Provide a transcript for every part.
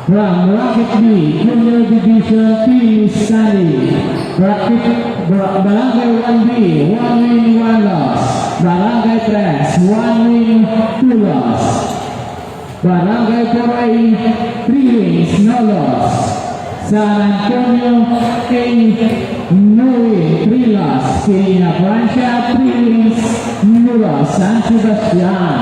From Rocket B, Junior Division Team Stanley. Barangay 1B, 1 win, 1 loss. Barangay 3, 1 win, 2 loss. Barangay 4A, 3 wins, no loss. San Antonio A, no win, 3 loss. Kenya Francia, 3 wins, no loss. San Sebastian,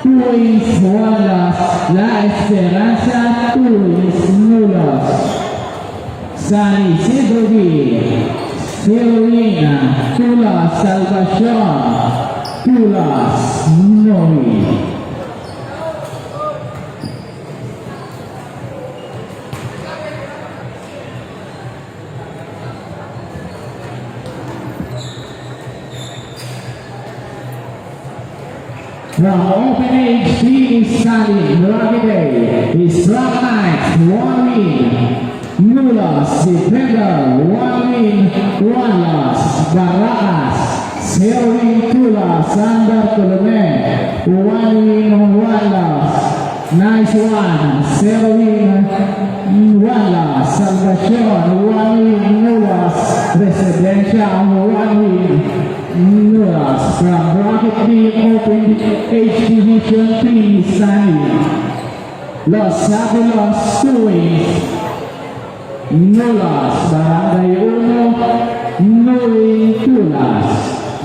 2 wins, 1 loss. La Esperanza, 2 wins, no loss. San Isidro B, 0 win, 2 loss. Salvacion, 2 loss, no win. From Open Age Team Stanley, Rocky Day, is Black Knights, 1 win, no loss. Defender, 1 win, 1 loss. Barracas, 0 win, 2 loss. San Bartolome, 1 win, 1 loss. Nice one, 0 win, 1 loss. Salvacion, 1 win, no loss. Residencia, 1 win, no loss. From Rocket B, Open Age Division 3, Stanley. Los Sabulos, 2 wins, no loss. Barangay 1, no win, 2 loss.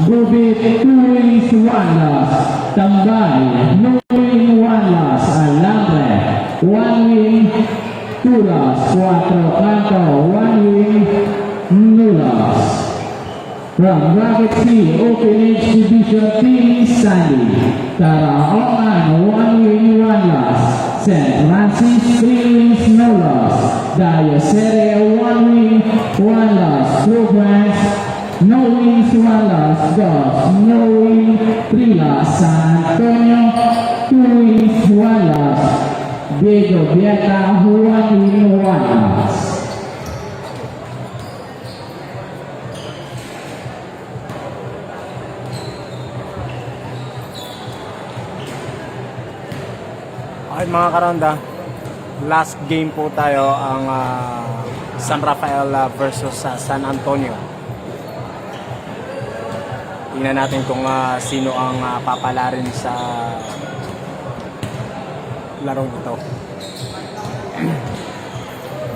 Gubit, 2 wins, 1 loss. Tambay, no win, 1 loss. Alambre, 1 win, 2 loss. Cuatro Canto, 1 win, no loss. From Rocket C, Open Age Division Team Stanley. Taraongan, 1 win, 1 loss. St. Francis, 3 wins, no loss. Diocere, 1 win, 1 loss. Progress, no wins, 1 loss. Dos, no win, 3 loss. San Antonio, 2 wins, 1 loss. Diego Vieta, 1 win, 1 loss. Okay mga karonda, last game po tayo ang San Rafael versus San Antonio. Tingnan natin kung sino ang papala rin sa larong ito.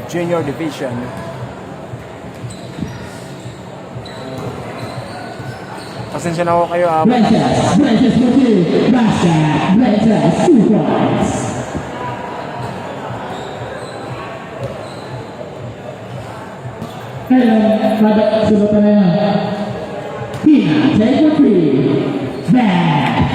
Junior Division. Pasensya na ako kayo. Blazers Blue, Basket, Blazers, 2 points. Ngayon, sunod na yan. Hina, take a free. Back.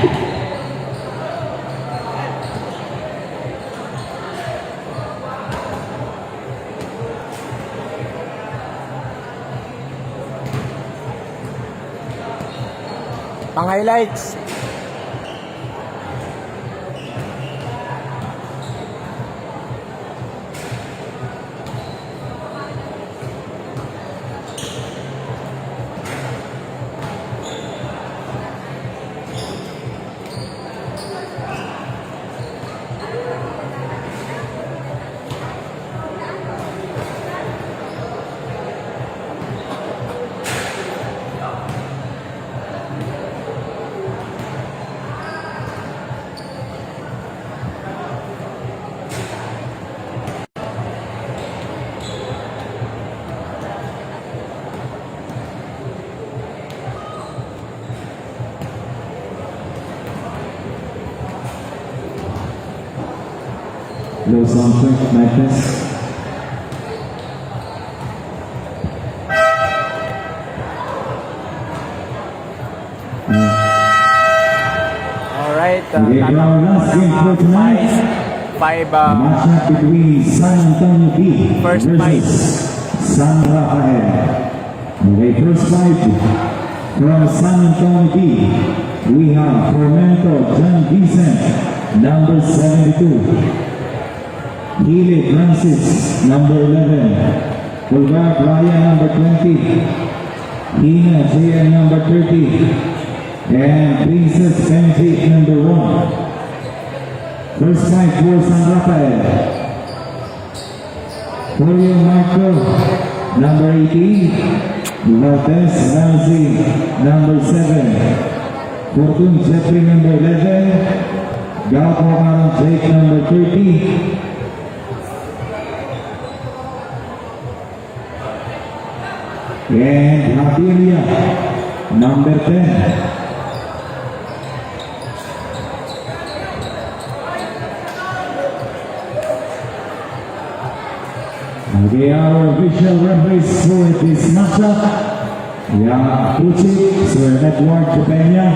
Pang-highlights. Low sound check, mic test. Alright. Okay, our last game for tonight. Five Matchup between San Antonio B First versus San Rafael. Okay, first fight from San Antonio B. We have Formento John Vincent, number 72. Healy Francis, number 11. Pulgar Ryan, number 20. Hina JN, number 30. And Princess Benji, number 1. First fight for San Rafael. Julio Marco, number 18. Lopez Nancy, number 7. Fortune Jeffrey, number 11. Galpo Aaron Jake, number 30. And Habiria, number 10. Okay, our official referees for this matchup, Yang Pucci, Sir Edward Chupenya,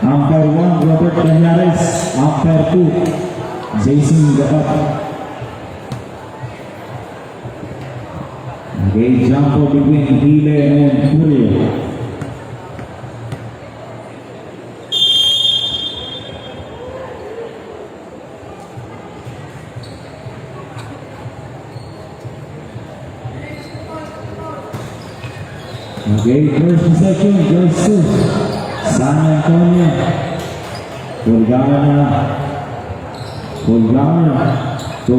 Umpire 1, Robert Cañares, Umpire 2, Jason Gapat. Okay, jump between Hile and Julio. Okay, first possession goes to San Antonio. Bulgaria to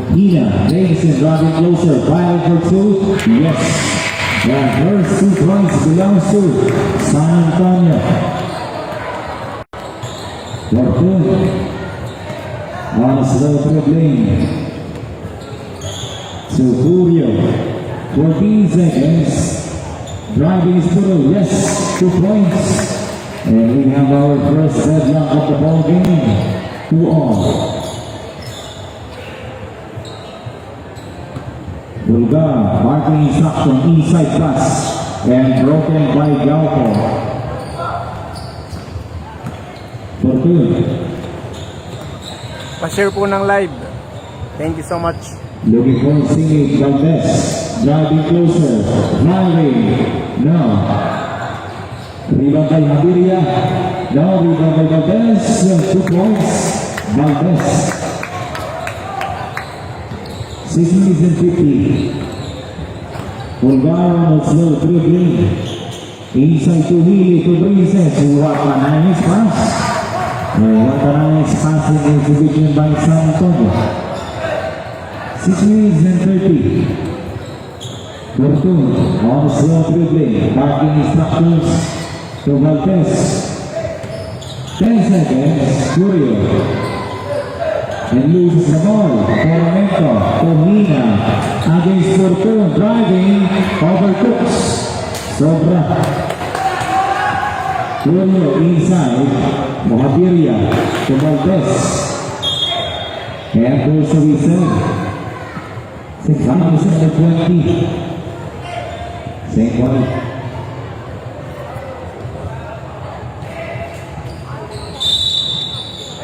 Hina. Davidson driving closer. Fire for 2. Yes. The first 2 points belongs to San Antonio. Fortune on a slow dribbling to Julio. 14 seconds. Driving is through, yes, 2 points. And we have our first deadlock of the ball game. 2-all. Bulgar marking instruction inside pass and broken by Galpo. Fortune. Pa-share po ng live. Thank you so much. Looking for Singing Valdez. Driving closer. Driving. No. Rebound by Habiria. No, rebound by Valdez. 2 points. Valdez. 6 minutes and 50. Bulgar on slow dribbling. Inside to Healy to Princess. What a nice pass. What a nice passing exhibition by San Antonio. 6 minutes and 30. Fortune on slow dribbling. Marking instructions to Valdez. 10 seconds. Curio. And loses the ball. Coronento to Hina. Against Fortune. Driving. Overcooks. Sobra. Curio inside. Mohabiria to Valdez. And goes to whistle. 6 minutes and 20. Same one.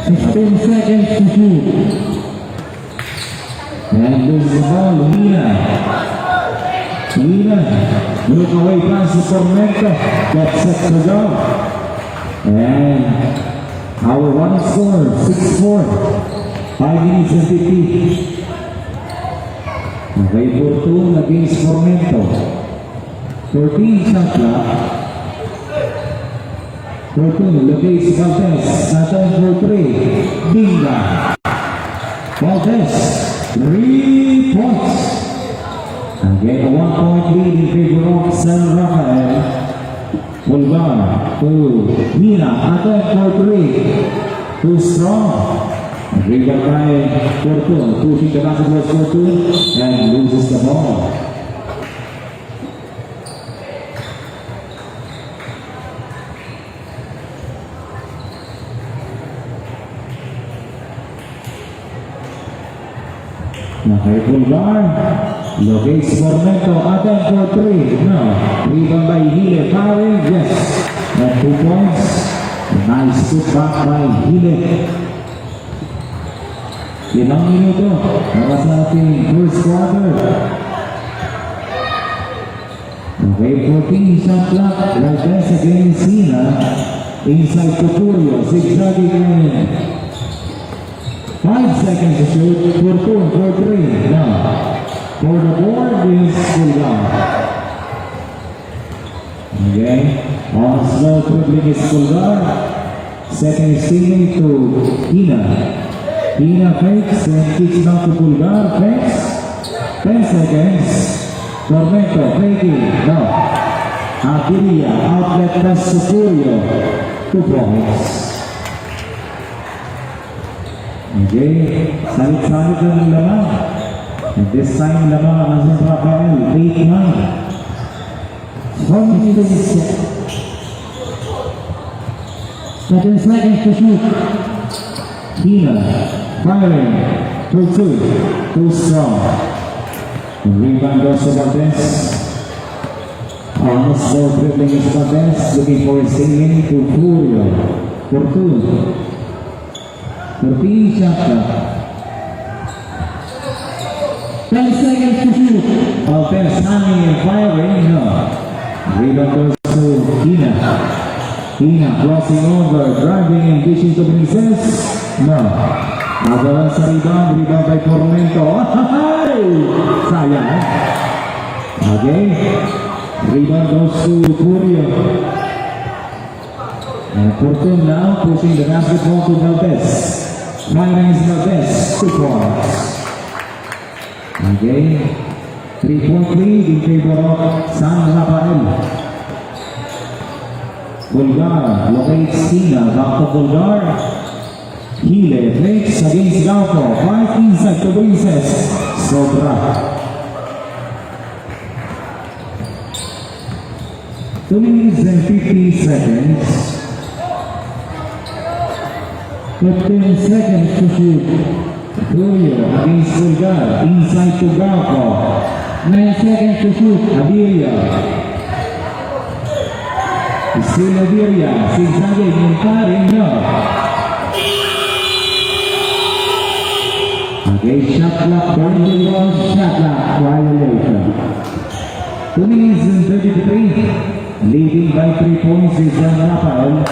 Fifteen seconds to shoot. And loses the ball, Hina. Look away pass to Tormenta. That sets the job. And our one score, 6-4. 5 minutes and 50. Okay, Fortune against Tormento. 14 shot clock. Fortune locates Valdez. Nathan for 3. Binga. Valdez. 3 points. Again, a 1-point lead in favor of San Rafael. Bulgar to Hina. Nathan for 3. Too strong. Rebound by Fortune. Pushing the basketball Fortune and loses the ball. Okay, Bulgar locates Tormento. Adam for 3. No. Rebound by Hile. Firing. Yes. And 2 points. Nice put back by Hile. 5 minuto para sa ating first quarter. Okay, 14 shot clock. Valdez against Hina. Inside to Curio. Zigzagging in. 5 seconds to shoot. Fortune for 3. Now, for the board is Bulgar. Okay, on slow dribbling is Bulgar. Setting his teammate to Hina. Hina fakes and kicks down to Bulgar. Fakes. 10 seconds. Tormento, Craigie, no. Abiria, outlet pass to Furio. 2 points. Okay, salit-salit ng laman. And this time laman ang San Rafael, 8-9. 7 seconds to shoot. Hina, firing, 2-2, too strong. And rebound goes to Valdez. Almost ball dribbling is Valdez, looking for a singing to Furio. For 2. 13 shot clock. 10 seconds to shoot. Valdez hanging and firing, no. Rebound goes to Hina. Hina crossing over, driving and dishing to Princess. No. Nagawa sa rebound by Tormento. Sayang. Okay. Rebound goes to Furio. And Fortune now pushing the basketball to Valdez. Firing is Valdez. 2 points. Okay. 3-point lead in favor of San Rafael. Bulgar locates Hina. Back to Bulgar. Hile fakes against Gauco. 5 inside to Princess. Sobra. 2 minutes and 50 seconds. 15 seconds to shoot. Furio against Bulgar. Inside to Gauco. 9 seconds to shoot. Abiria. Still Abiria. Zigzagging and firing. No. Okay, shot clock, shot clock violation. 2 minutes and 33. Leading by 3 points is San Rafael.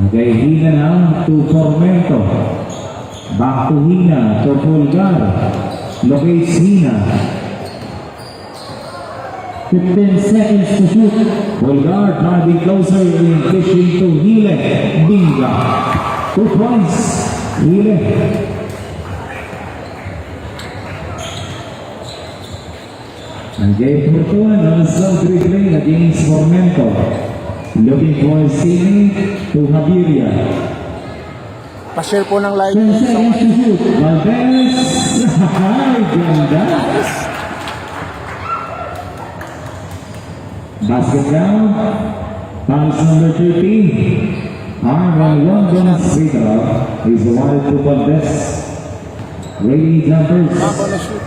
Okay, Hina now to Tormento. Back to Hina to Bulgar. Locates Hina. 15 seconds to shoot. Bulgar driving closer and dishing to Hile. Binga. 2 points. Hile. And Jay Fortune on self-dribbling against Tormento. Looking for a steaming to Javiria. Pa-share po ng live. 10 seconds to shoot. Valdez. Ay, ganda. Basket down. Fouls number 13. Arman London's free throw is awarded to Valdez. Ready jumpers. Ako na shoot.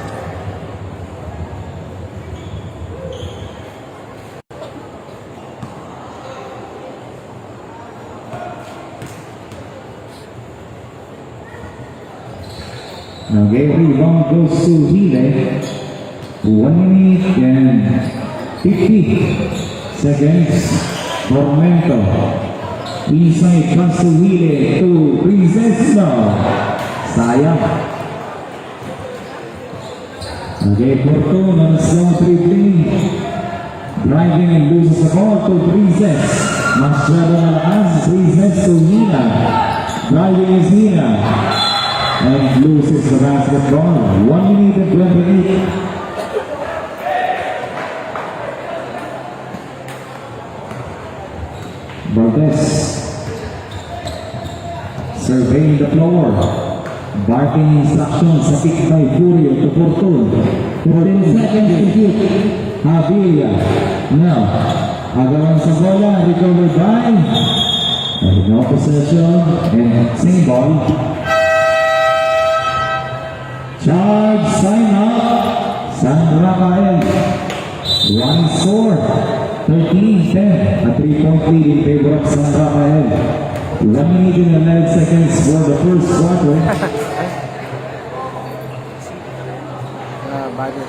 Okay, rebound goes to Hile. 1 minute and 50 seconds. Tormento. Inside pass to Hile to Princess. No. Sayang. Okay, Fortune on slow dribbling. Driving and loses the ball to Princess. Masyado na lakas. Princess to Hina. Driving is Hina. And loses the basketball. 1 minute and 28. Valdez surveying the floor. Barking instructions sa pick by Furio to Fortune. 14 seconds to shoot. Javiria. Now, agawan sa bola. Recovered by. And no possession. And same ball. Charge, sign up, San Rafael. One score, 13-10, a 3-point lead in favor of San Rafael. 1 minute and 11 seconds for the first quarter. Bago.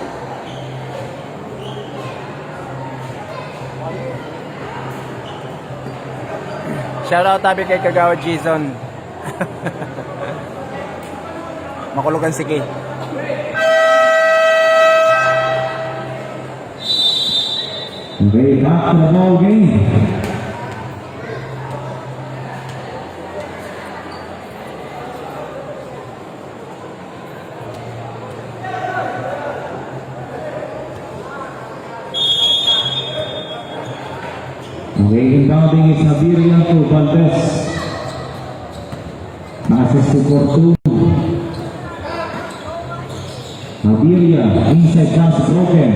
Shoutout tabi kay Kagawa Jason. Makulugan si Kay. Okay, back to the ball game. Okay, inbounding is Nabirian to Valdez. Passes to Fortune. Nabiria, inside pass broken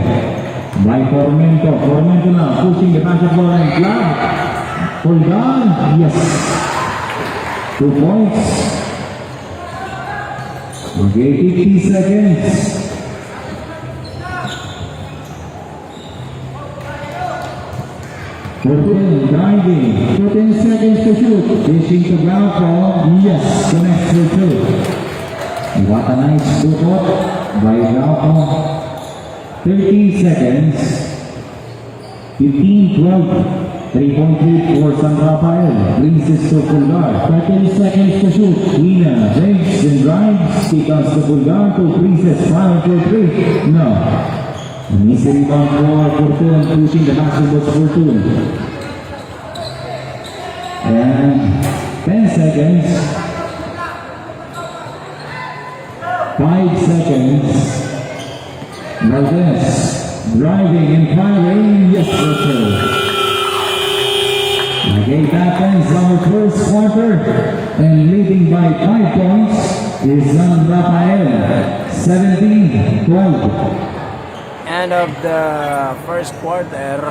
by Formento. Formento now pushing the basketball and flag. Pull down, yes. 2 points. Okay, 50 seconds. Fortune driving, 14 seconds to shoot. Dishing to ground ball, yes, connects with 2. What a nice support by Galpo. 30 seconds. 15-12. 3-point lead for San Rafael. Brings it to Pulgar. 13 seconds to shoot. Ina breaks and drives. Kick out to Pulgar to Princess. 5 for 3. No. Easy rebound for Fortune. Pushing the basketball to Fortune. And 10 seconds. 5 seconds. Valdez driving and firing. Yes, sir. Okay, that ends our first quarter, and leading by 5 points is San Rafael, 17-12. End of the first quarter.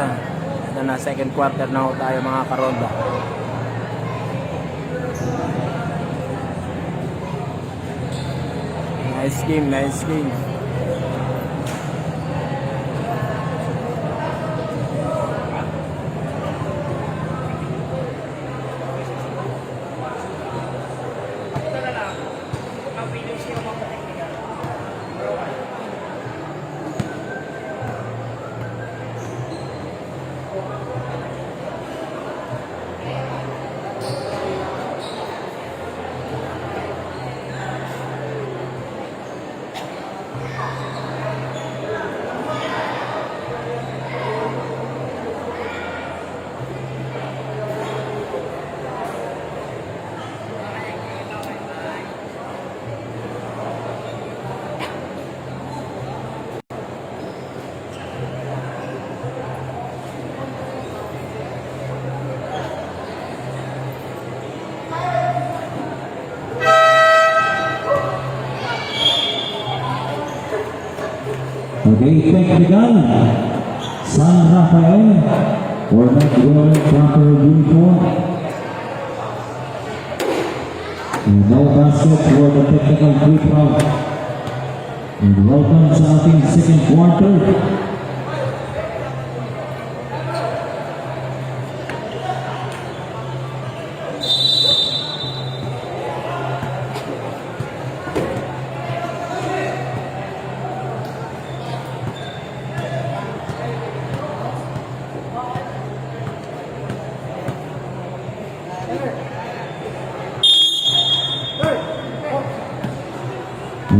Ito na, second quarter na ho tayo mga karonda. Nice game, nice game. Okay, technical. San Rafael for not wearing proper uniform. And no basket for the technical free throw. And welcome sa ating second quarter.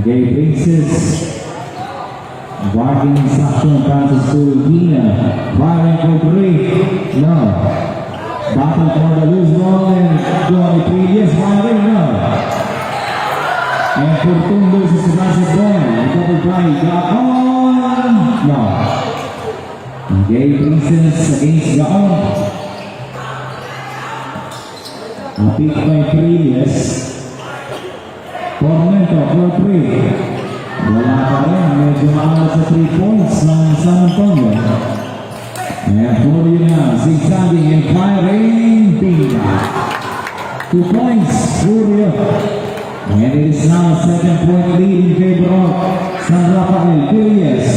Okay, Princess bargaining instruction passes to Gina. Firing for 3. No. Battle for the loose ball and going 3. Yes, firing. No. And Fortune loses the basketball. Double drive. Gaon. No. Okay, Princess against Gaon. A pick by 3. Yes. Formento for 3. Wala pa rin. Medyo maangat sa 3 points ng San Antonio. And Florio na zigzagging and firing. Binga. 2 points. Florio. And it is now a 7-point lead in favor of San Rafael. Villas.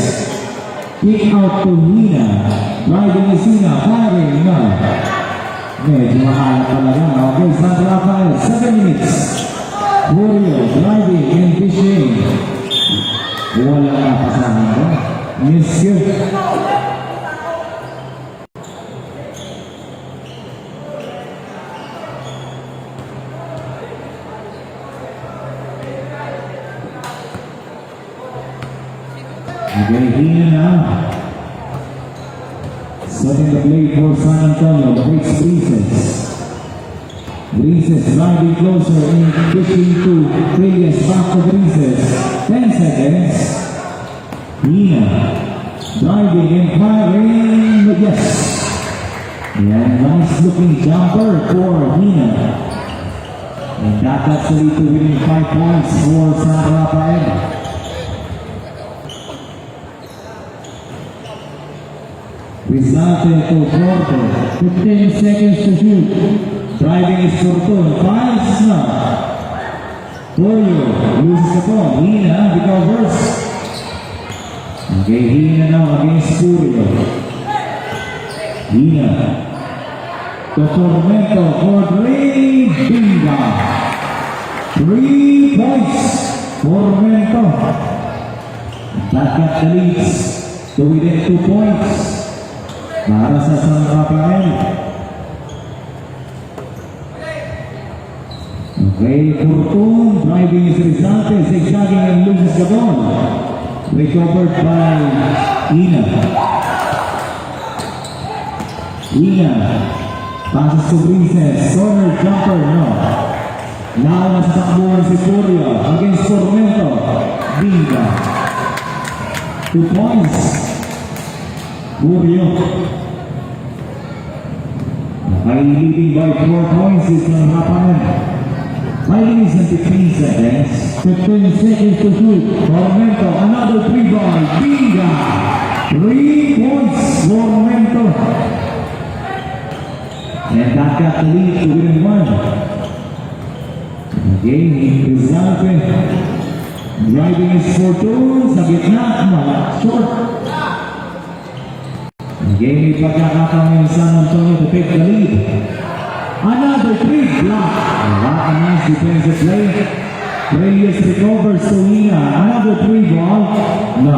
Kick out to Nina. Driving is Nina. Firing. No. Medyo maangat talaga. Okay, San Rafael. 7 minutes. Florio driving and fishing. Wala na pasahan ko. Miss you. Again na. 6 Setting the plate for San Antonio, the Hicks Breezes. Breezes driving closer in pitching to Reyes, back to Breezes. 10 seconds. Hina driving and firing, yes. And nice looking jumper for Hina. And that's the lead to winning 5 points for San Rafael. Rizate to Forte. 15 seconds to shoot. Driving is Fortun. Files na. Toyo loses the ball. Hina recovers. Okay, Hina now against Purio. Hina. To Tormento for 3. Binga. 3 points. Tormento. That got the leads to within 2 points. Para sa San Rafael. Okay, Fortun driving is Rizante, zigzagging and loses the ball. Recovered by Ina. Ina passes to Breezes, corner jumper, no. Now nasa takbuhan si Purio against Tormento. Binga. 2 points. Purio. Leading by 4 points is San Rafael. 5 minutes and 15 seconds. 15 seconds to shoot. Tormento, another 3 ball. Binga. 3 points. Tormento. And that got the lead to within 1. Again, Rizalpe. Driving is Fortun. Sa gitna, short. Again, may pagkakataon ng San Antonio to take the lead. Another 3 block. A nice defensive play. Reyes recovers to Hina. Another 3 ball. No.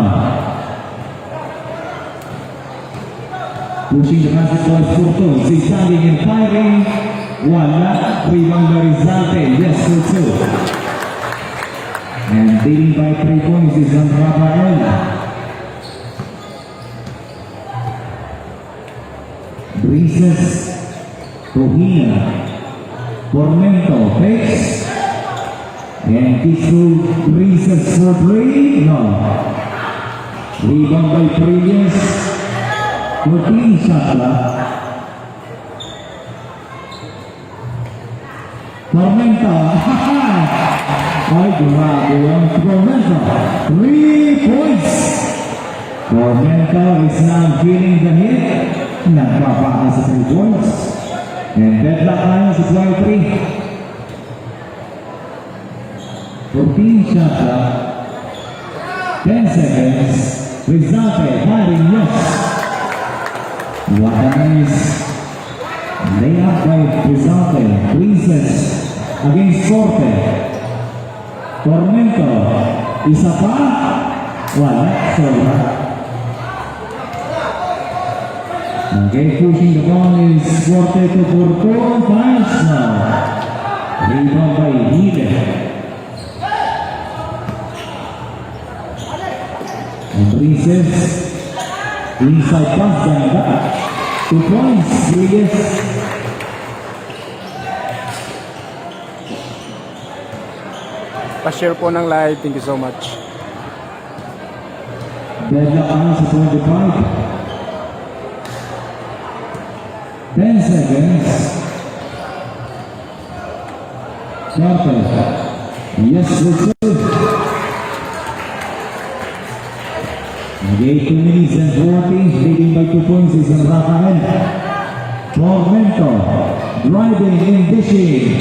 Pushing the basketball is Fortun. Zigzagging and firing. Wala. Rebound by Rizalpe. Yes, for 2. And leading by 3 points is San Rafael. Breezes to Hina. Tormento fakes. And kicks to Breezes for 3. No. Rebound by Reyes. 14 shot clock. Tormento. Ay, grabe ang Tormento. 3 points. Tormento is now feeling the hit. Nagpapaka sa 3 points. And deadlock tayo sa 23. 14 shot clock. 10 seconds. Rizalpe firing, yes. What a nice layup by Rizalpe. Breezes against Forte. Tormento. Isa pa. Wala. Sobra. Okay, pushing the ball is Forte to Fortun. Fires now. Rebound by Hide. And Breezes. Inside pass, ganda. 2 points, Reyes. Pa-share po ng live. Thank you so much. Deadlock tayo sa 25. 10 seconds. Carter. Yes, that's it. Again, 2 minutes and 40. Leading by 2 points is San Rafael. Tormento. Driving and dishing.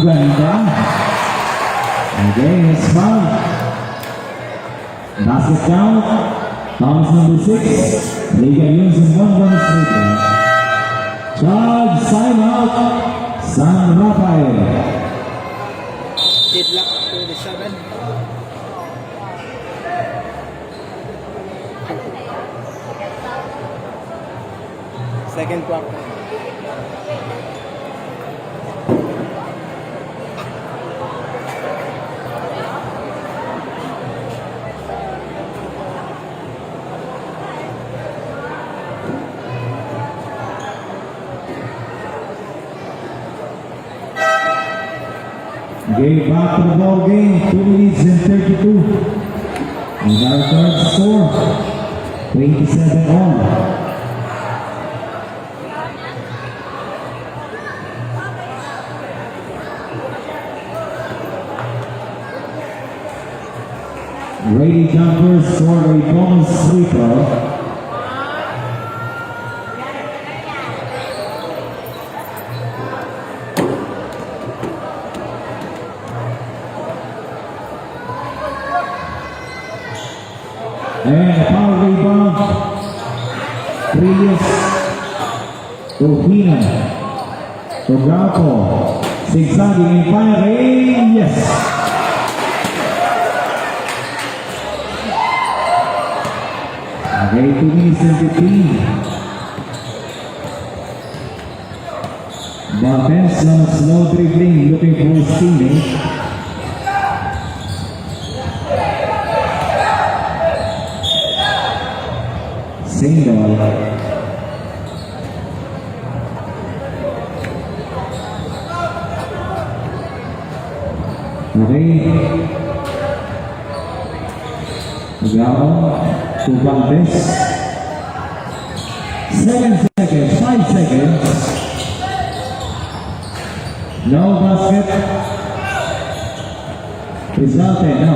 Ganda. Again, it's foul. Basket count. Fouls number 6. Liga Yunus and 1 bonus rating. Charge, sign out, San Rafael. Deadlock 27. Second quarter. Okay, back to the ball game. 2 minutes and 32. And our third score, 27 all. Lady Jumpers scored a bonus free throw. And a power rebound. Prius Tuhina Togapo zigzagging and firing. Yes. Okay, 2 minutes and 15. Bartens on a slow dribbling, looking for his teammate. Single. Okay. Down to Valdez. 7 seconds, 5 seconds. No basket. Resulted, no.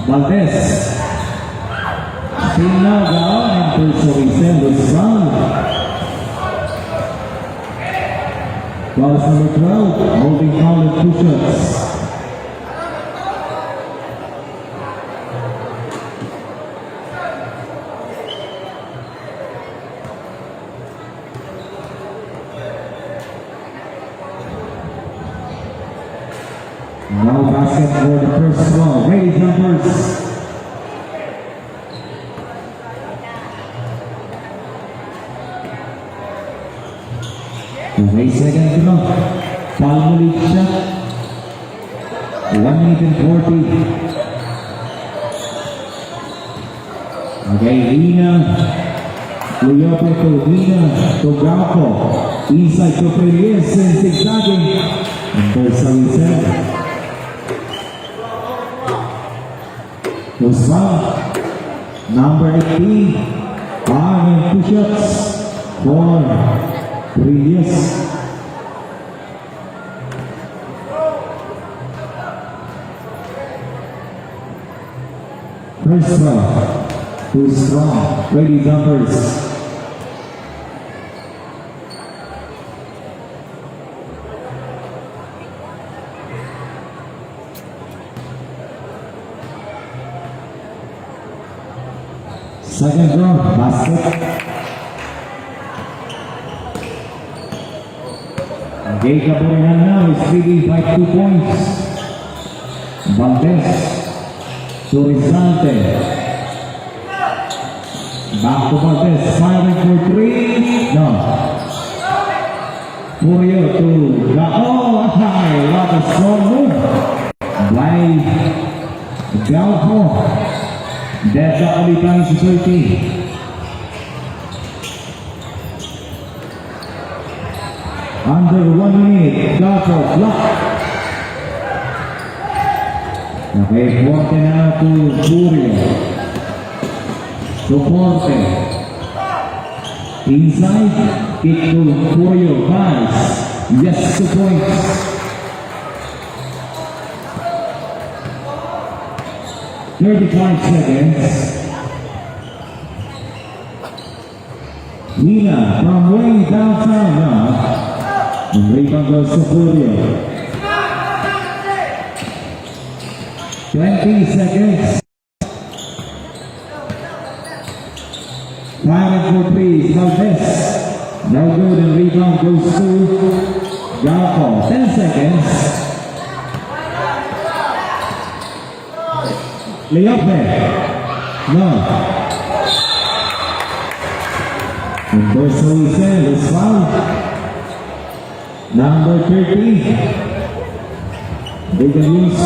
Valdez. Still now down and pursuing Sanders foul. Foul number 12, holding foul and 2 shots. No basket for the first ball. Ready jumpers. May second to go. Palmulit siya. 1 minute and 40. Okay, Rina. Luyope to Rina. To Gapo. Inside to Feliz and zigzagging. And there's a reset. Usman. Number 18. And 2 shots. 4. Previous. First ball, too strong, ready jumpers. Second draw, basket. Okay, Caborehan now is leading by 2 points. Valdez to Rizante. Back to Valdez, firing for 3. No. Furio to Gao. High, what a strong move by Galpo. That's the only time to 13. Under 1 minute, Galpo block. Okay, Forte na to Furio. To Forte. Inside, kick to Furio. Pass. Yes, 2 points. "35 seconds. Nina from way downtown now. And rebound goes to Furio. 20 seconds. 5 for 3. Valdez. No good, and rebound goes to Galpo. 10 seconds. Leope. No. And there's Luisen, this foul. Number 13. Big use.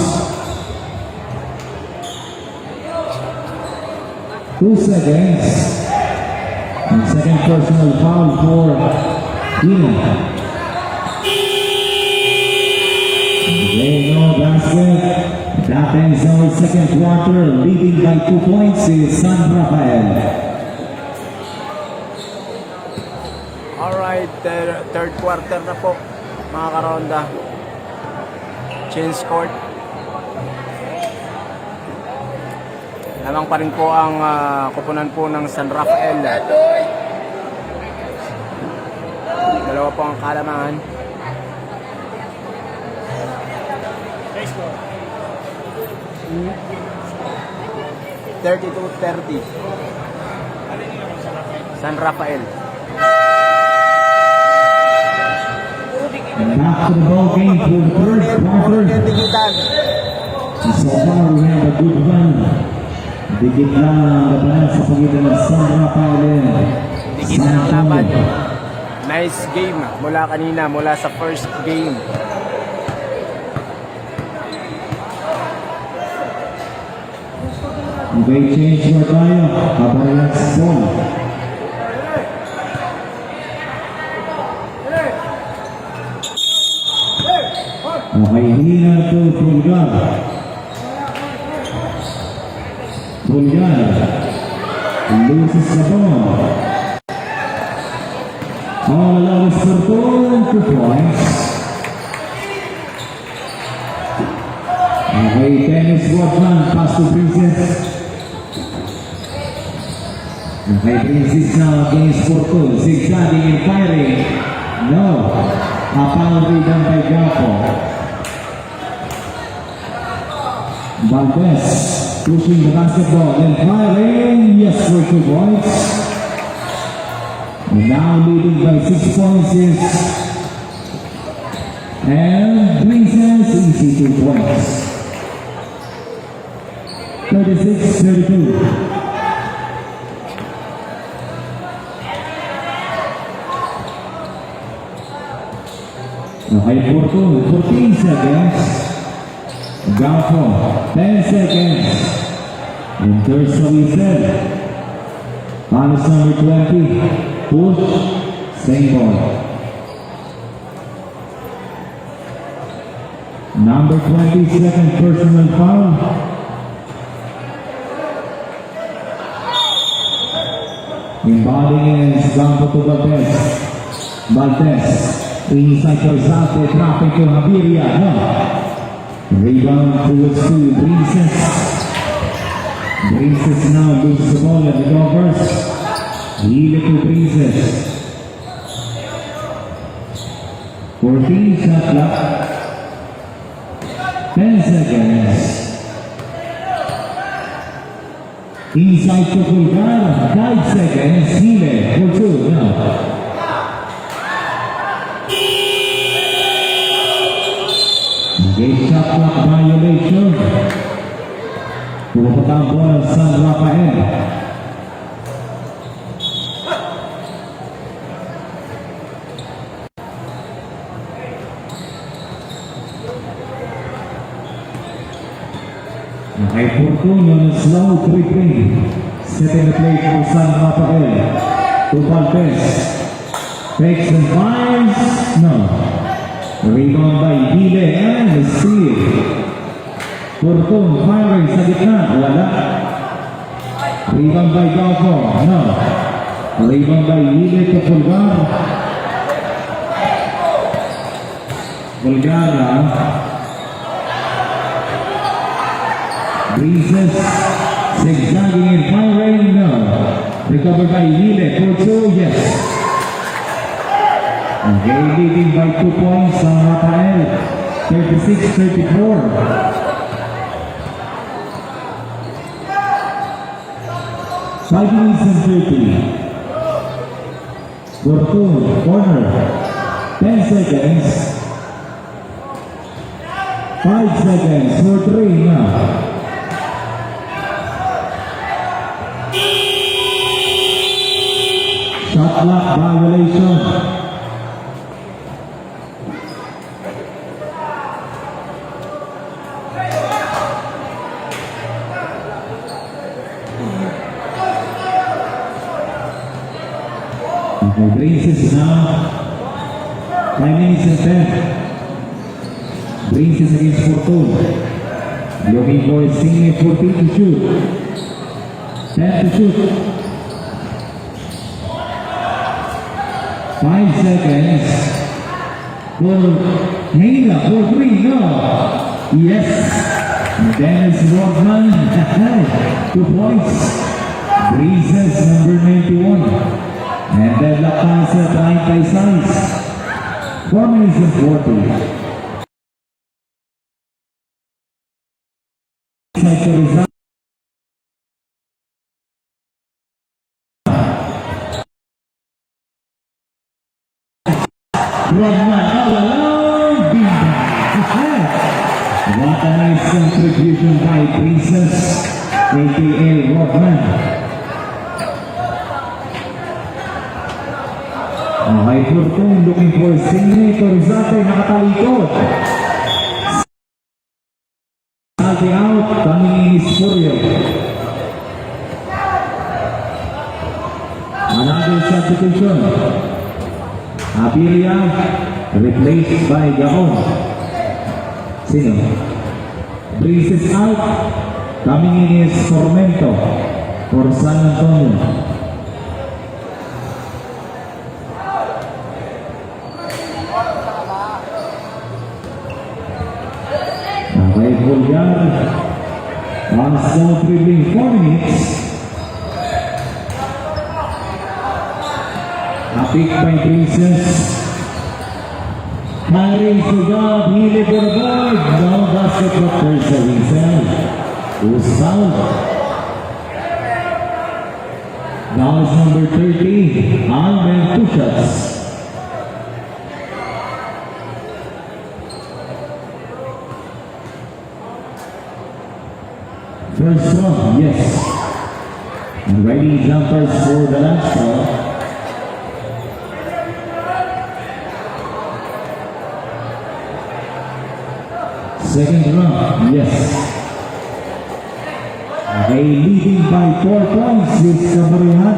2 seconds. And second personal foul for Tina. Okay, no basket. That ends our second quarter. Leading by 2 points is San Rafael. Alright, third quarter na po mga karonda. Change court. Lamang pa rin po ang kupunan po ng San Rafael. Dalawa po ang kalamangan. 32-30 San Rafael. And back to the ball game for the third quarter. So far, we have a good run. Dikit lang ang labanan sa pagitan ng San Rafael. Dikit na ang laban. Nice game mula kanina, mula sa first game. Okay, change na tayo. Kabarayang ball. Okay, hina to Pulgar. Pulgar loses the ball. All allows for 2 points. Okay, Dennis Rodman, pass to Princess. Okay, Princess now against Porto, zigzagging and firing. No, a foul rebound by Gapo. Valdez pushing the basketball and firing. Yes, for 2 points. And now leading by 6 points is and Princess easy 2 points. 36-32. Okay, Porto, 14 seconds. Gapo, 10 seconds. And there's a whistle. Panos number 20. Push, same ball. Number 22nd personal foul. Embodying is Gapo to Valdez. Valdez. Inside Corzate, traffic to Javiria. No. Rebound towards to Princess. Princess now loses the ball at the Gophers. Lead to Princess. 14 shot clock. 10 seconds. Inside to Pulgar. 5 seconds. Hile for 2. No. Game shot clock violation. Pumapatang bola San Rafael. Okay, Portuno on a slow tripping. Setting the play for San Rafael. To Valdez. Takes and fires. No. Rebound by Dile and steal. Porton firing sa gitna. Wala. Rebound by Gapo. No. Rebound by Dile to Pulgar. Pulgar. Princess zigzagging and firing. No. Recovered by Dile for 2. Yes. Okay, leading by 2 points San Rafael, 36-34. Five minutes and 30. Porto, corner. 10 seconds. 5 seconds for 3 now. Shot clock violation. Okay, Princess now. 5 minutes and 10. Princess against Fortune. Looking for a single 14 to shoot. 10 to shoot. 5 seconds. For Hina for 3. No. Yes. Dennis Rodman. 2 points. Princess number 91. And then La Casa 96. 4 minutes and 40. Rodman all alone. Binda. What a nice contribution by Princess, aka Rodman. Okay, Fortune looking for Signator Zate, nakatalikod. Salty out, coming in is Furio. Another substitution. Apiria replaced by Gaon. Sino? Princess out, coming in is Tormento for San Antonio. Okay, Bulgar. One small dribbling 4 minutes. A pick by Princess. Firing to God, Healy for the board. No basket for first of himself. Who's fouled? Now is number 13. Almen 2 shots. First one, yes. And ready jumpers for the last one. Second round, yes. Okay, leading by 4 points with Cabrihan.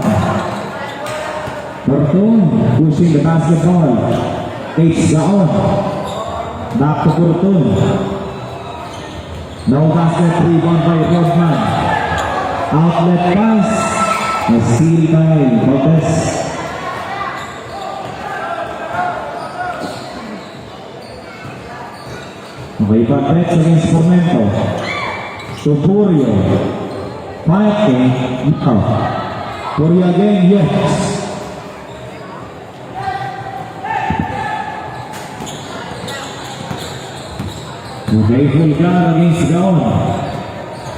Fortune pushing the basketball. Takes Gaon. Back to Fortune. No basket, rebound by Rodman. Outlet pass. A steal by Lopez. Okay, Patrets against Formento. Tupurio. Pake. No. Purio again, yes. Okay, Fulgar against Gaon.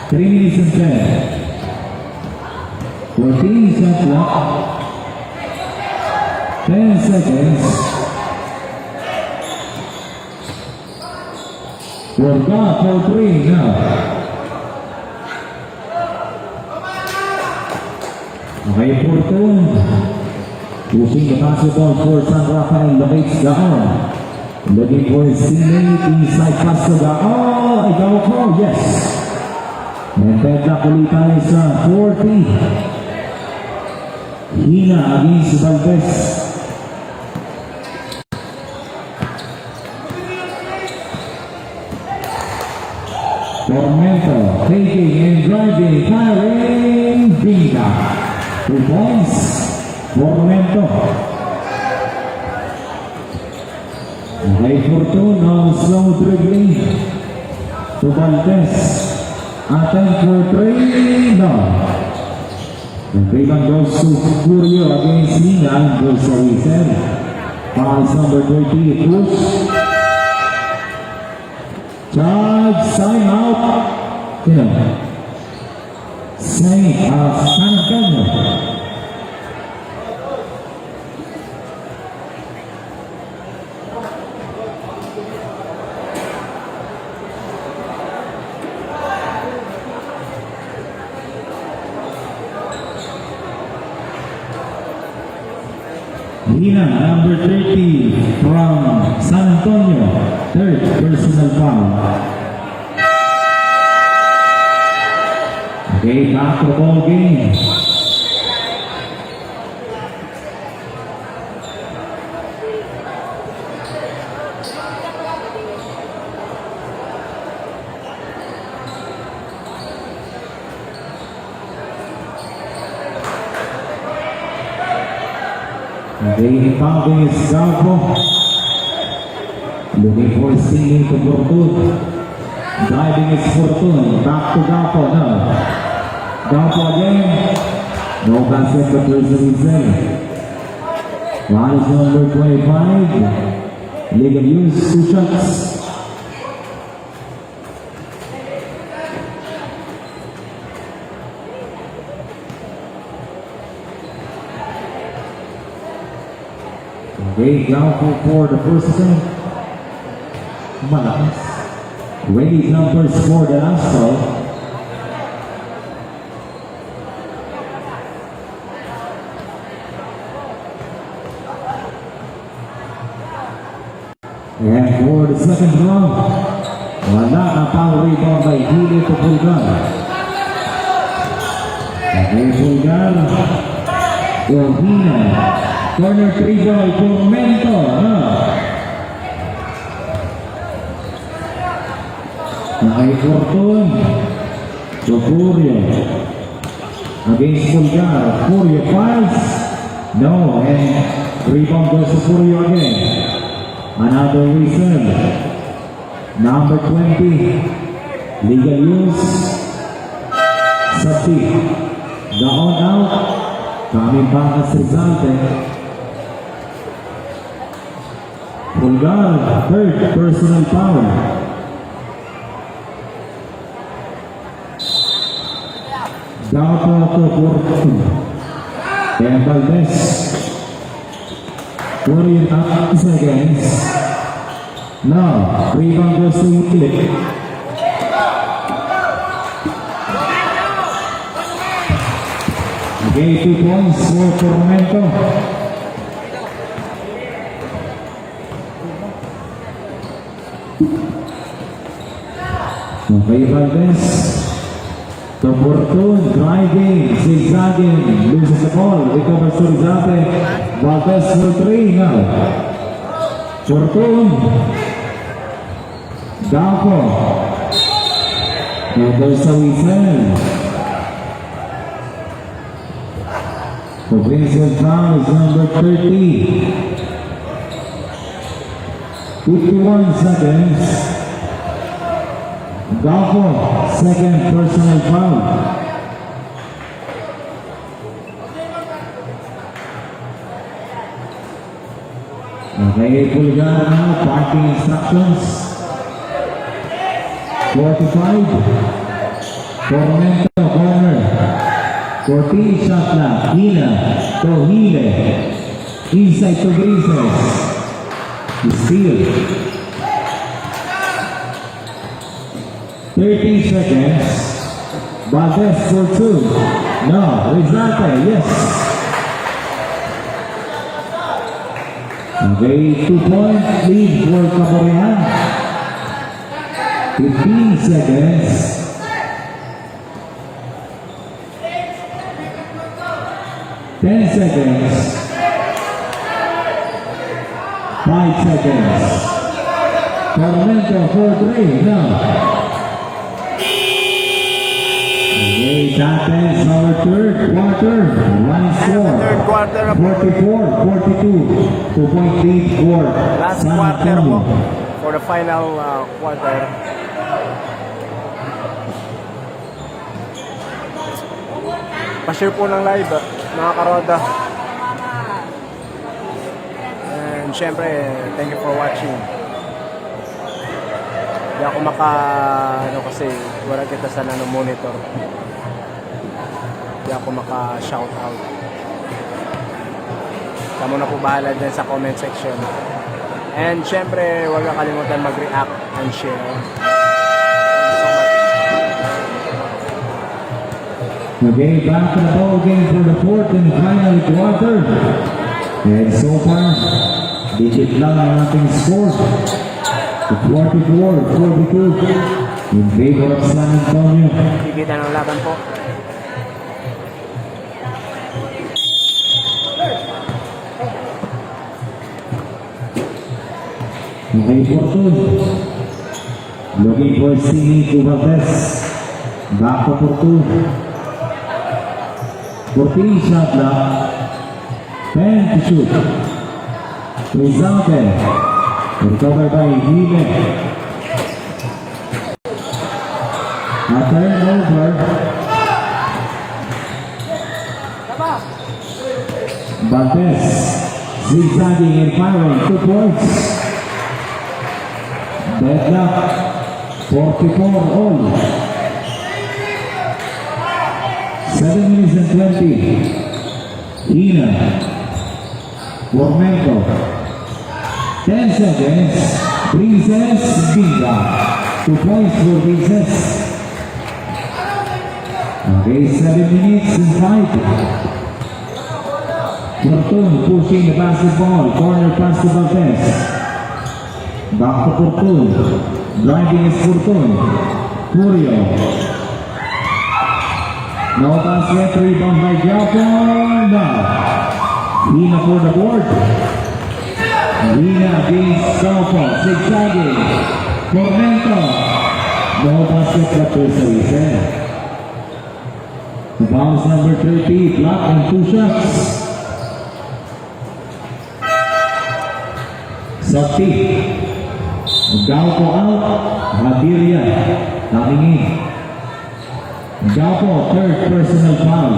3 minutes and 10. 14 shot clock. 10 seconds. Fulgar for 3 now. Okay, Fortune. Pushing the basketball for San Rafael. Locates Gaon. Looking for his teammate inside pass to Gaon. Ikaw po, yes. And then nakuli tayo sa 40. Hina against Valdez. Tormento taking and driving, firing, Binda. 2 points. Tormento. Okay, Fortune, now slow dribbling to Valdez. Attempt for 3, no. The rebound goes to Furio against Hina and goes to Wiesel. Fouls number 20, push. Charge, sign out. San Antonio. Hina, number 30 from San Antonio, 3rd personal foul. Okay, back to the ball game. They pounding is Galpo. Looking for Singing to Fortune. Driving is Fortune. Back to Galpo now. Galpo again. No basket, but there's a reason. One is number 25. Legal use, 2 shots. Okay, Galpo for the first attempt. Malakas. Ready numbers for the last call. And for the second round, wala na pang rebound by Hili to Pulgar. Okay, Pulgar. Ohina. Corner 3 ball for Mento. Nakay Fortun. So Furio. Against Pulgar. Furio fires. No, and rebound goes to Furio again. Another reason. Number 20. Legal use. Sati. The on out. Coming back as resulted. Pulgar, third personal foul. Galpo to Fortun. And Valdez. 48 seconds. Now, rebound goes to Hili. Okay, 2 points for Tormento. Okay, Valdez. To Fortun, driving, zigzagging, loses the ball, recovers to Rizate. Valdez for 3 now. Fortun. Galpo. And there's a whistle. Offensive foul is number 30. 51 seconds. Galpo, second personal foul. Okay, Pulgar now, parking instructions. 45. Tormento corner. 14 shot clock. Hila to Hile. Inside to Grises. Steal. 30 seconds. Valdez for 2. No, Rizate, yes. Okay, 2-point lead for Caborean. 15 seconds. 10 seconds. 5 seconds. Tormento for 3 now. Okay, that ends our third quarter. One score. Third quarter na po. 44-42. 2-point lead for Last San quarter po. Antonio. For the final quarter. Pa-share po ng live, mga karoda. And syempre, thank you for watching. Hindi ako kasi wala kita sa monitor. Hindi ako maka-shout out. Kamu na po bahala dyan sa comment section. And syempre, huwag kang kalimutan mag-react and share. Okay, back to the ball game for the fourth and final quarter. And so far, dikit lang ang ating score. 44-42 in favor of San Antonio. Bibita ng laban po. Okay, Fortun. Looking for Sini to Valdez. Back to Fortun. 14 shot lang. 10 to shoot. Rizante. Recovered by Hile. A turnover. Bartes. Zigzagging and firing. 2 points. Deadlock. 44 all. 7 minutes and 20. Hina. Warmenko. 10 seconds. Princess Binga. 2 points for Princess. Okay, 7 minutes and 5. Fortun pushing the basketball. Corner pass to Bartes. Back to Fortun. Driving is Fortun. Furio. No basket, rebound by Japon. Hina for the board. Hina against Salpo. Zigzagging. Formento. No basket, but there's a reason. The bounce number 30. Block and 2 shots. Sakti. Gaupo out. Hadiria. Coming in. Gaupo, third personal foul.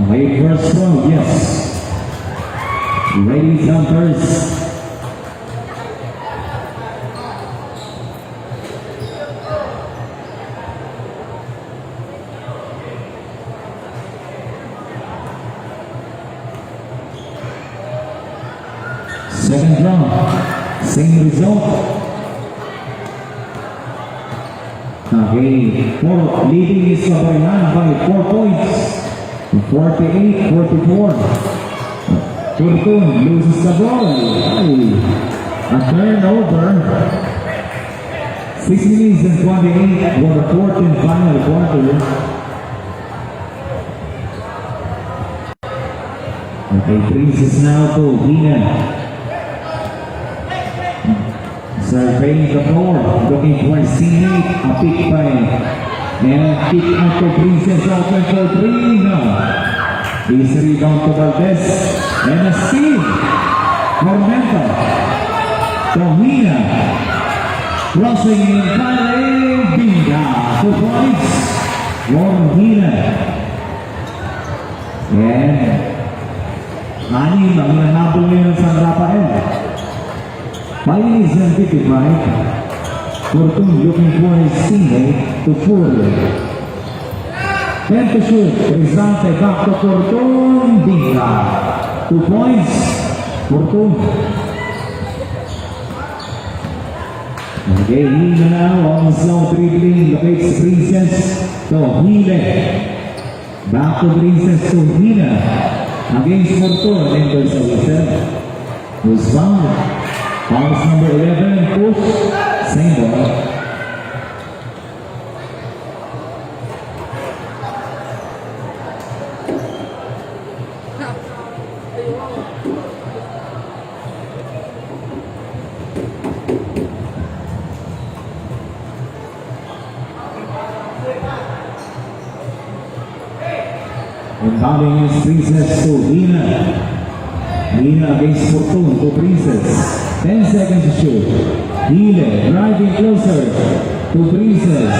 Wait first throw, yes. Ladies jumpers. Second round, same result. Okay, leading is Cabayan by 4 points. 48-44. Fortun loses the ball. A turnover. 6 minutes and 28 for the fourth and final quarter. Okay, Princess now to Hina. Surveying the floor, looking for a teammate, a pick by, and kick out to Princess open for 3. No. Is rebound to Valdez, and a steal. Formento. Tomina. Crossing in, firing, Binga. 2 points. Formina. And anim ang nanabol ngayon sa San Rafael. 5 minutes and 55. Fortun looking for his teammate to pull. 10 to shoot. Rizante back to Fortun. Binga. 2 points. Fortun. Okay, Hina now on slow dribbling. Locates Princess to Hile. Back to Princess to Hina. Against Fortun. Enters a whistle. Who's found? Bounce number 11, push, same ball. Inbounding is Princess to Hina. Hina against Fortun to Princess. 10 seconds to shoot. Hile driving closer to Princess.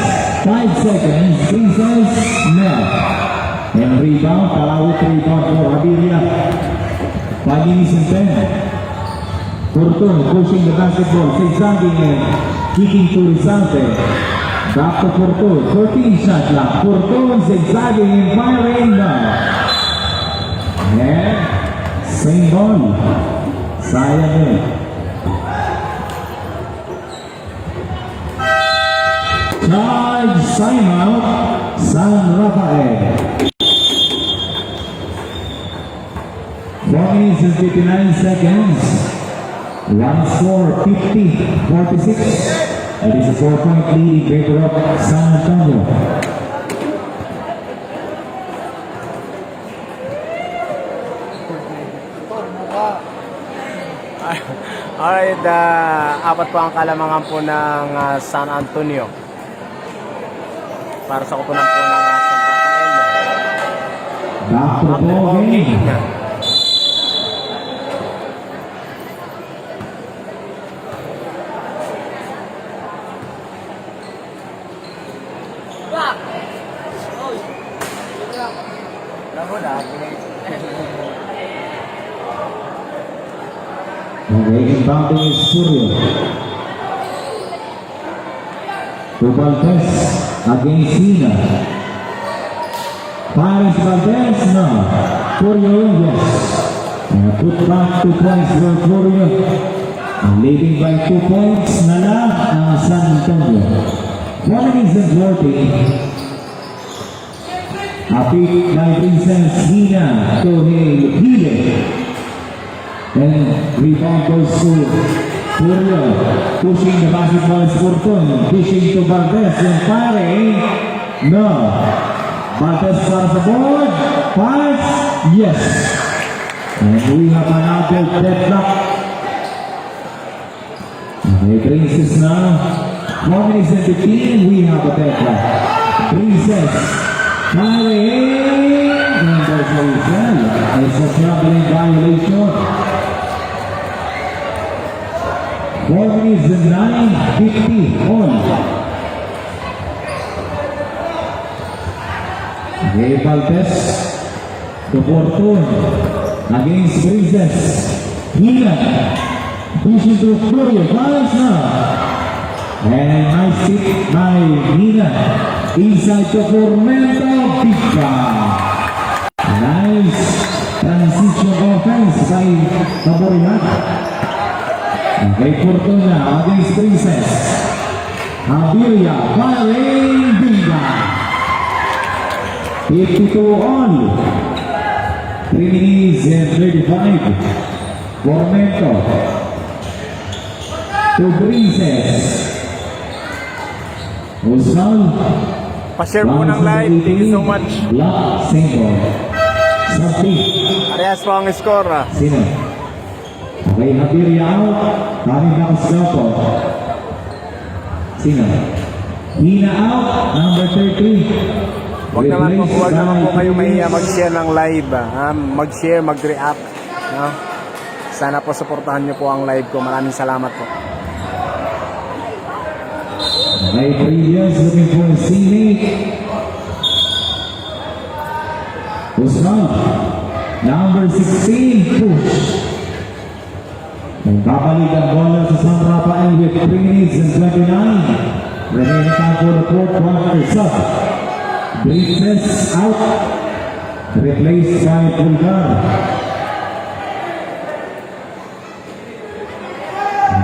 5 seconds. Princess, no. And rebound, Palawit rebound for Abiria. 5 minutes and 10. Fortun pushing the basketball, zigzagging and kicking to Rizante. Back to Fortun. 14 shot clock. Fortun zigzagging and firing, no. And same ball. Sayang eh. Charge timeout, San Rafael. 4 minutes and 59 seconds. One score, 50-46. It is a 4-point lead in favor of San Antonio. Alright, apat po ang kalamangan po ng San Antonio. para sa kupunan po ng San Rafael. Back to the ball game. Okay, inbounding is Furio. To Valdez against Hina. Paris Valdez, no. Furio, yes. And put back 2 points for Furio. Leading by 2 points na lang ang San Antonio. 1 minutes and 40. A pick by Vincent Hina to Hile. And rebound goes to Furio. Pushing the basketball is Fortun. Dishing to Valdez and firing. No. Valdez para sa board. Pass. Yes. And we have another deadlock. Okay, Princess now. 4 minutes and 15. We have a deadlock. Princess. Firing. And there's no result. It's a troubling violation. 4 minutes and 9:50 on. Okay, Valdez to Fortun against Princess. Hina pushing to Furio. Balance now. And nice hit by Hina. Inside to Formento. Big foul. Nice transition offense by Taborian. Okay, Fortuna against Princess. Abilia firing. Binga. 52 on. 3 minutes and 35. Formento to Princess. Osal. Pa-share po ng live. Thank you so much. Block single. Sabi. Parehas po ang score. Sino? Okay, Abilia out. Kami na Oscapo. Sino? Hina out. Number 30. Huwag naman po kayo may mag-share ng live. Mag-share, mag-react. No? Sana po supportahan nyo po ang live ko. Maraming salamat po. Okay, previous looking for a teammate. Usman. Number 16, push. Babalik ang bola sa San Rafael with 3 minutes and 29. Remaining time for the fourth quarter sub. Princess out. Replaced by Pulgar.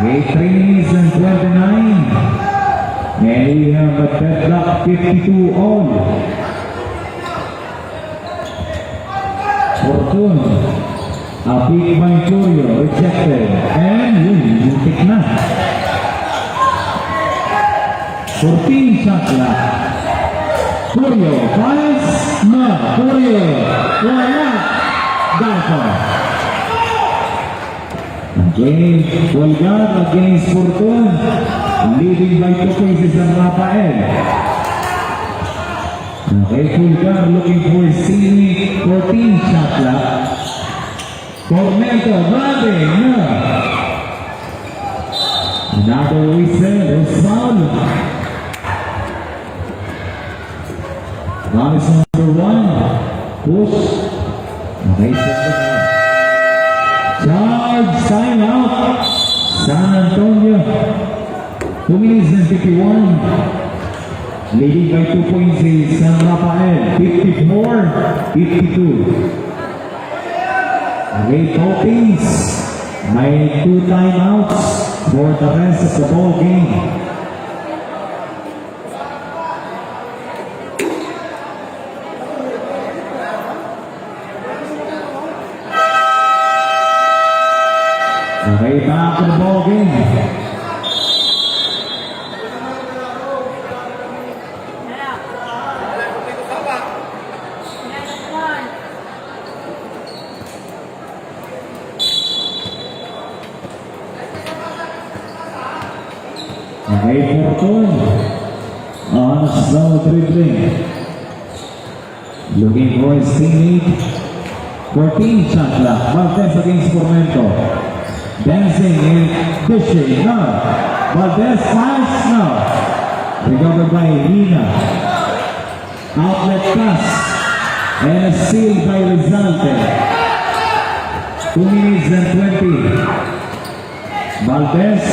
Okay, 3 minutes and 29. And we have a deadlock 52 all. Fortun. A big by Furio, rejected. And muntik na. 14 shot left. Furio, pass. No, Furio. Wala. Garco. Again, Pulgar against Fortun. Leading by 2 points is Rafael. Okay, Pulgar looking for Sini. 14 shot left. Formento, driving, no. Another whistle, was foul. Bonus number 1, push. Okay, charge, sign out. San Antonio, 2 minutes and 51. Leading by 2 points is San Rafael, 54-52. Okay, Poppies, may 2 timeouts for the rest of the ball game. Okay, back to the ball game. Okay, Fortun on a slow dribbling. Looking for his teammate. 14 shot clock. Valdez against Formento. Dancing and dishing. No. Valdez fires. No. Recovered by Lina. Outlet pass. And a steal by Rizalde. 2 minutes and 20. Valdez.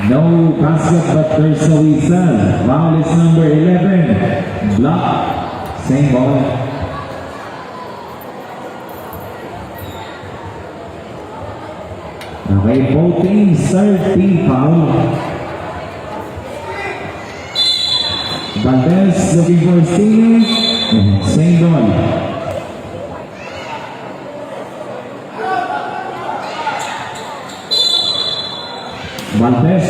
No basket, but there's a whistle. Foul is number 11. Block. Same ball. Okay, both teams, third team foul. Valdez looking for his teammate. Same ball. Valdez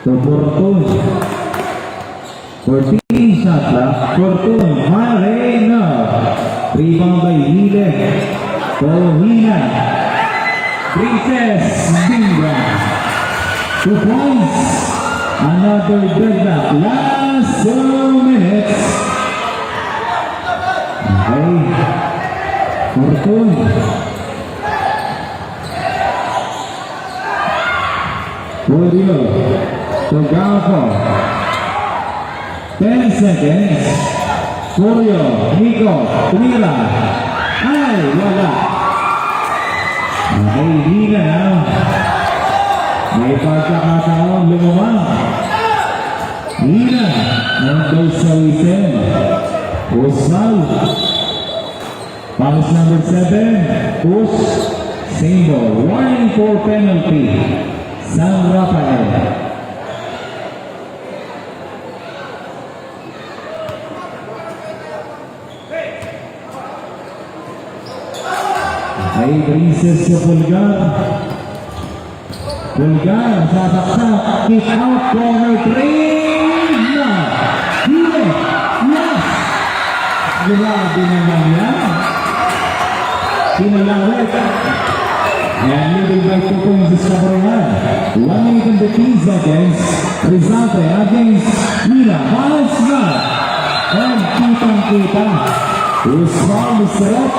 to Fortun. 14 shot clock. Fortun. Marena. Rebound by Hile. Tohina. Princess. Binga. 2 points. Another deadlock. Last 2 minutes. Okay. Fortun. Furio to Gafo. 10 seconds. Furio, Nico, tumira. Ay, wala. Okay, Hina na. May pagkakataon lumamang. Hina, nandun sa whistle. Usal. Pass number 7. Push. Symbol. Warning for penalty. San Rafael. Ay Princess sa Pulgar. Pulgar sasaksak. Kick out corner 3. Na. Hile. Yes. Grabe naman yan. Pinalawit. And leading by 2 points is Cabrera. 1 minute and 15 seconds. Rizalde against Mira. Balance na. And kitang-kita. Usman Musarap.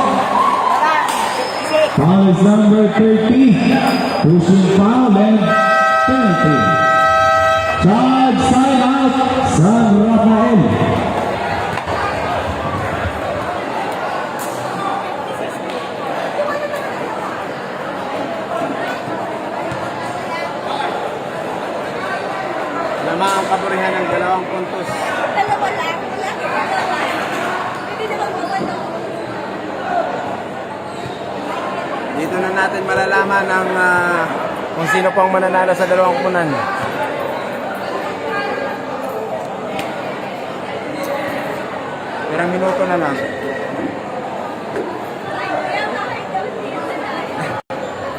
Foul is number 30. Pushing foul and penalty. Charge side out. San Rafael. Lamang ang kaburihan ng 2 puntos. Dalawa lang. Hindi naman mawala. Dito na natin malalaman ang kung sino po ang mananalo sa 2 punan. Pirang minuto na lang.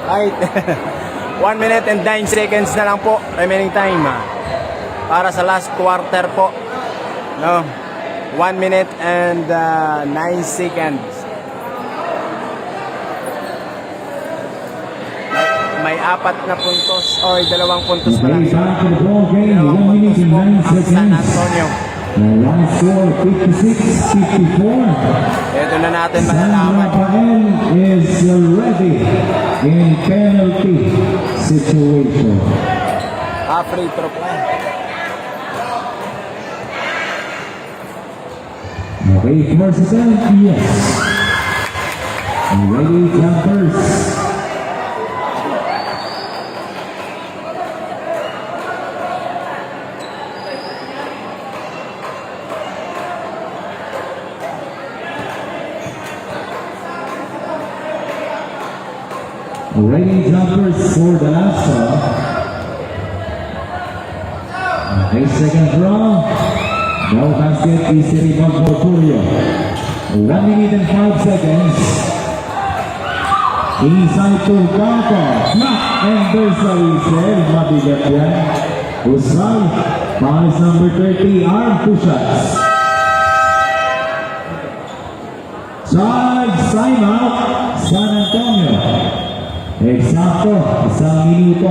Right. 1 minute and 9 seconds na lang po remaining time para sa last quarter po. No. 1 minute and 9 seconds. May 4 na puntos o 2 puntos na lang. Okay, back to the ball game. 1 minute and 9 Ang San seconds. Antonio. One score 56-54. Ito na natin San malalaman. Rafael is ready in penalty situation. Free throw play. Okay, first attempt, yes. Ready, jumpers. Ready, jumpers for the last shot. Okay, second draw. No basket, easy rebound for Furio. 1 minute and 5 seconds. Inside to Gauco. Block and there's a whistle. Mabigat yan. Usal. Foul is number 30. Arm push-ups. Charge timeout. San Antonio. Eksakto. 1 minuto.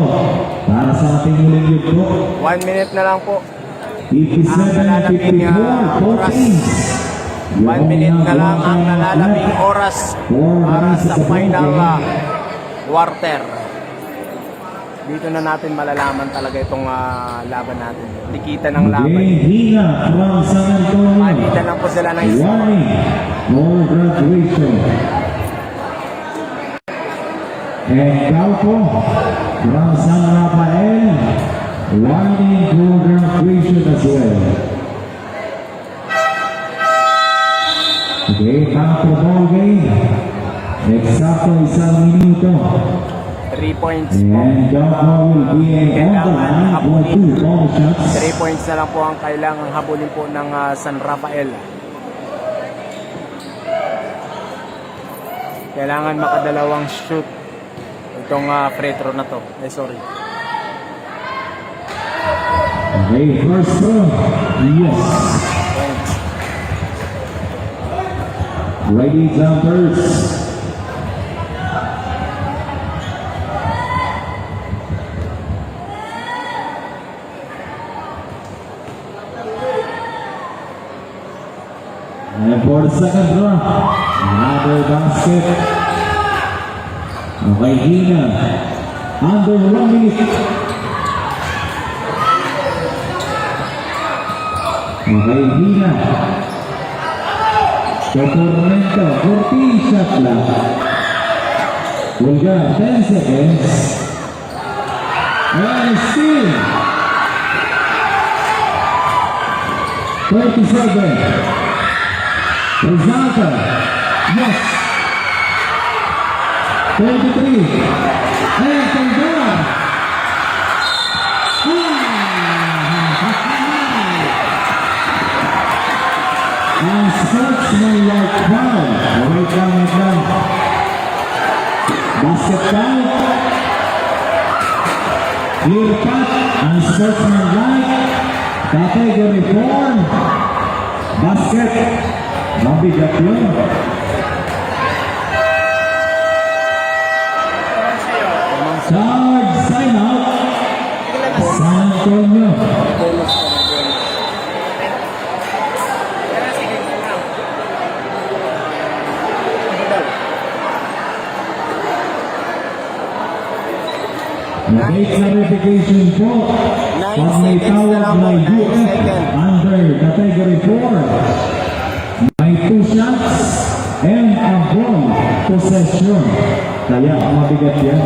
Para sa ating muling yugto. 1 minute na lang po. 57-54, Philippines. 1 minute na lang ang nalalabing oras para sa final quarter. Dito na natin malalaman talaga itong laban natin. Tikita ng laban. Hina from San Antonio. Palitan lang po sila ng isa. Warning, no graduation. And Galpo from San Rafael. Warning, no graduation as well. Okay, back to ball game. Eksakto 1 minuto. 3 points po. And Galpo will be on the line for 2 ball shots. 3 points na lang po ang kailangang habulin po ng San Rafael. Kailangan makadalawang shoot itong free throw na to. Sorry. Okay, first throw. Yes. Points. Ready jumpers. And for the second draw, another basket. Okay, Hina. Under 1 minute. Okay, Hina. Tormento, 14 shot lang. Bulgar, 10 seconds. And still. 37. Rizalta. Yes. 23. And Bulgar. Ang sportsman-like foul. Wait lang. Basket count. Clear cut. Ang sportsman-like. Category 4. Basket. Mabigat yun. Charge sign out. San Antonio. Make clarification po. 9 Pag may seconds na tawag lang po, na 9 UF seconds. under category 4, may 2 shots and a ball possession. Kaya mabigat yan.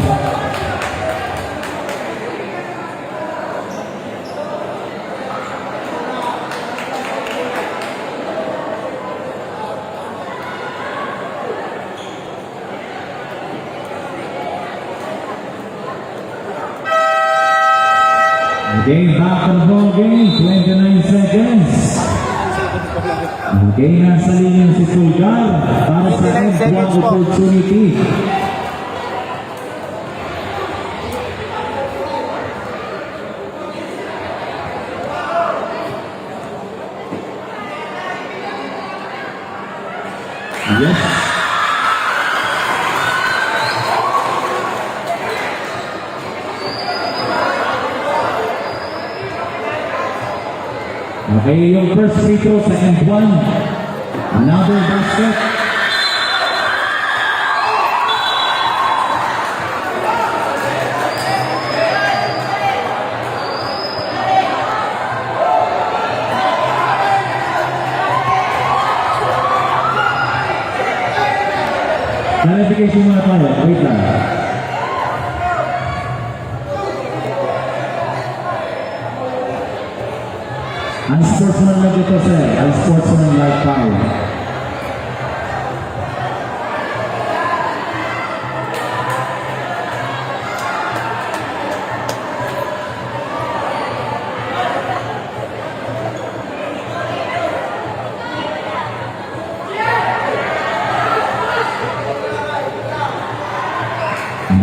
Game back to the ball game, 29 seconds. Okay, nasa linya si Pulgar para sa 29 end seconds one po. opportunity. Yes. Okay, yung first free throw, second one. Another basket. Clarification muna tayo. Wait lang. Unsportsmanlike ito, sir. Unsportsmanlike foul.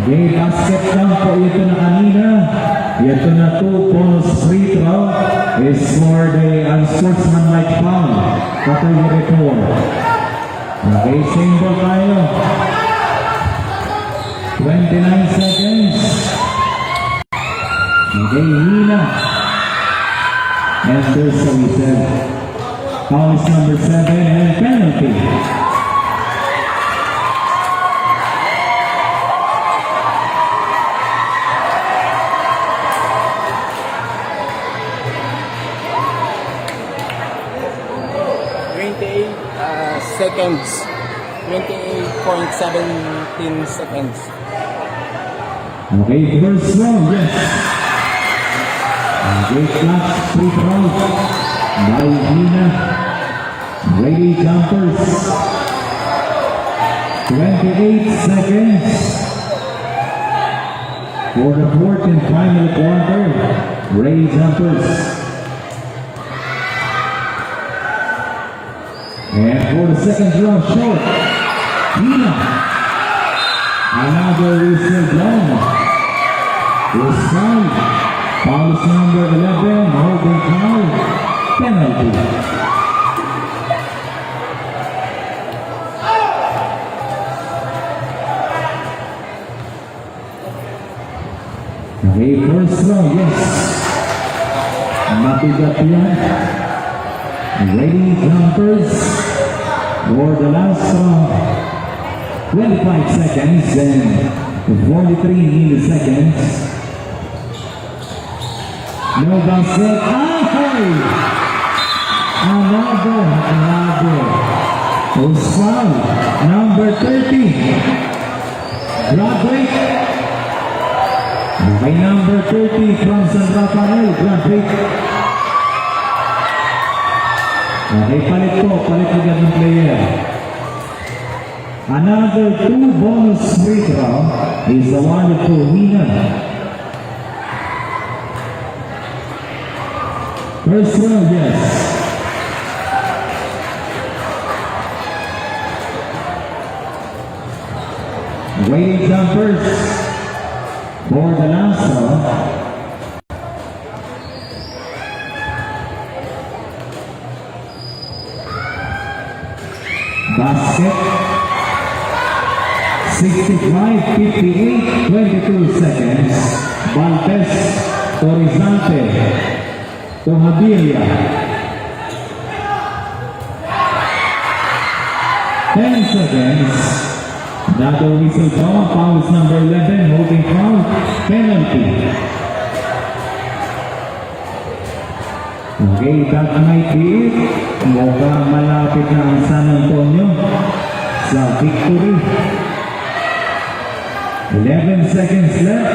Okay, basket count po ito na kanina. Ito na 2 bonus free throw is for the unsportsmanlike foul. Category 4. Okay, same ball tayo. 29 seconds. Hina. And there's a reset. Foul is number 7 and penalty. Seconds. 28.17 seconds. Okay, first round, yes. Great clutch, free throw by Hina. Ready jumpers. 28 seconds for the fourth and final quarter. Ready jumpers. And for the second round short, Hina. Another whistle blown. This time, foul is number 11, holding foul, penalty. Okay, first round, yes. Mabigat yan. Ready, jumpers. For the last round, 25 seconds and 43 milliseconds. No basket. Okay. Another. Foul. Number 30. Bradley. Okay, number 30 from San Rafael. Bradley. Okay, palit agad ng player. Another 2 bonus free throw is awarded to Hina. First round, yes. Waiting jumpers for the last round. Basket. 65, 58, 22 seconds. Valdes, Horizonte, Tohabilia. 10 seconds. Another whistle blown. Foul is number 11, holding foul, penalty. Okay, that might be it. Mukhang malapit na ang San Antonio sa victory. 11 seconds left.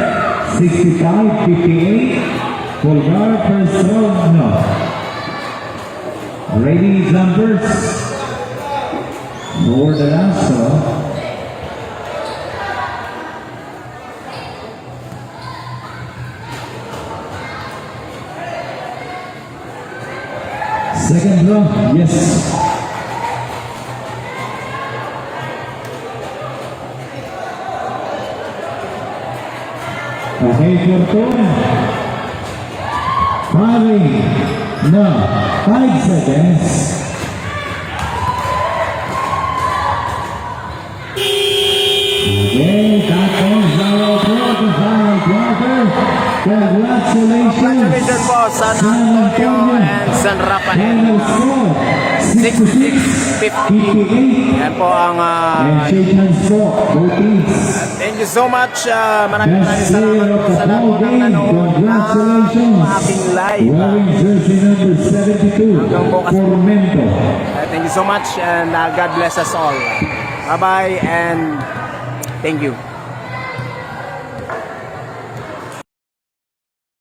65, 58. Fulgar, first round, no. Ready, jumpers. For the last round. Second round, yes. Okay, Fortuna. Firing. No. 5 seconds. Okay, that ends our fourth final quarter. Congratulations po, San Antonio and San Rafael. Final score, 66-58. Yan po ang And shake hands po, both teams. thank you so much. Maraming Best salamat player of po the sa lahat ball po ng game. nanonood ng Congratulations. ating live. Wearing jersey number 72, Hanggang bukas. Formento. Thank you so much and God bless us all. Bye-bye and thank you.